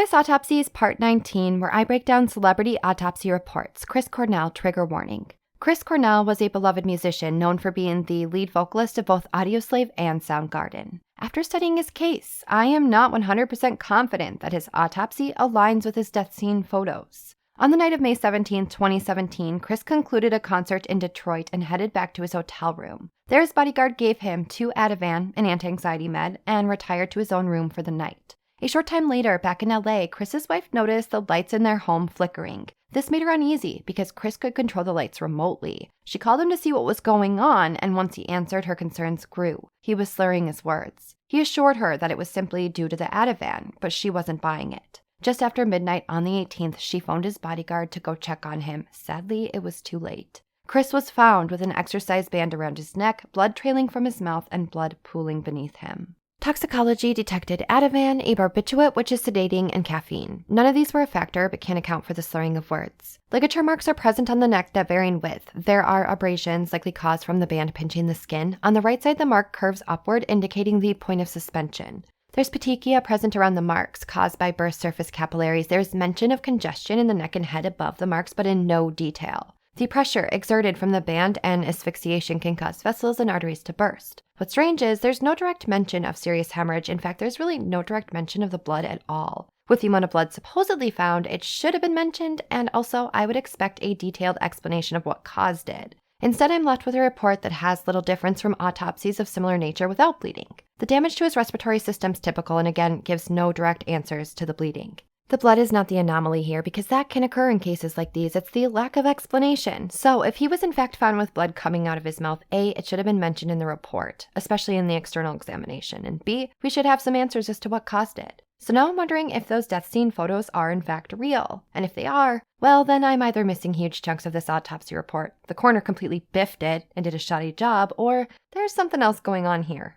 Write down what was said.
Famous Autopsies Part 19, where I break down celebrity autopsy reports. Chris Cornell, trigger warning. Chris Cornell was a beloved musician known for being the lead vocalist of both Audioslave and Soundgarden. After studying his case, I am not 100% confident that his autopsy aligns with his death scene photos. On the night of May 17, 2017, Chris concluded a concert in Detroit and headed back to his hotel room. There, his bodyguard gave him 2 Ativan, an anti-anxiety med, and retired to his own room for the night. A short time later, back in LA, Chris's wife noticed the lights in their home flickering. This made her uneasy because Chris could control the lights remotely. She called him to see what was going on, and once he answered, her concerns grew. He was slurring his words. He assured her that it was simply due to the Ativan, but she wasn't buying it. Just after midnight on the 18th, she phoned his bodyguard to go check on him. Sadly, it was too late. Chris was found with an exercise band around his neck, blood trailing from his mouth, and blood pooling beneath him. Toxicology detected Ativan, a barbiturate, which is sedating, and caffeine. None of these were a factor, but can account for the slurring of words. Ligature marks are present on the neck that vary in width. There are abrasions likely caused from the band pinching the skin. On the right side, the mark curves upward, indicating the point of suspension. There's petechia present around the marks, caused by burst surface capillaries. There's mention of congestion in the neck and head above the marks, but in no detail. The pressure exerted from the band and asphyxiation can cause vessels and arteries to burst. What's strange is there's no direct mention of serious hemorrhage. In fact, there's really no direct mention of the blood at all. With the amount of blood supposedly found, it should have been mentioned, and also I would expect a detailed explanation of what caused it. Instead, I'm left with a report that has little difference from autopsies of similar nature without bleeding. The damage to his respiratory system's typical and again gives no direct answers to the bleeding. The blood is not the anomaly here because that can occur in cases like these. It's the lack of explanation. So if he was in fact found with blood coming out of his mouth, A, it should have been mentioned in the report, especially in the external examination, and B, we should have some answers as to what caused it. So now I'm wondering if those death scene photos are in fact real. And if they are, well, then I'm either missing huge chunks of this autopsy report, the coroner completely biffed it and did a shoddy job, or there's something else going on here.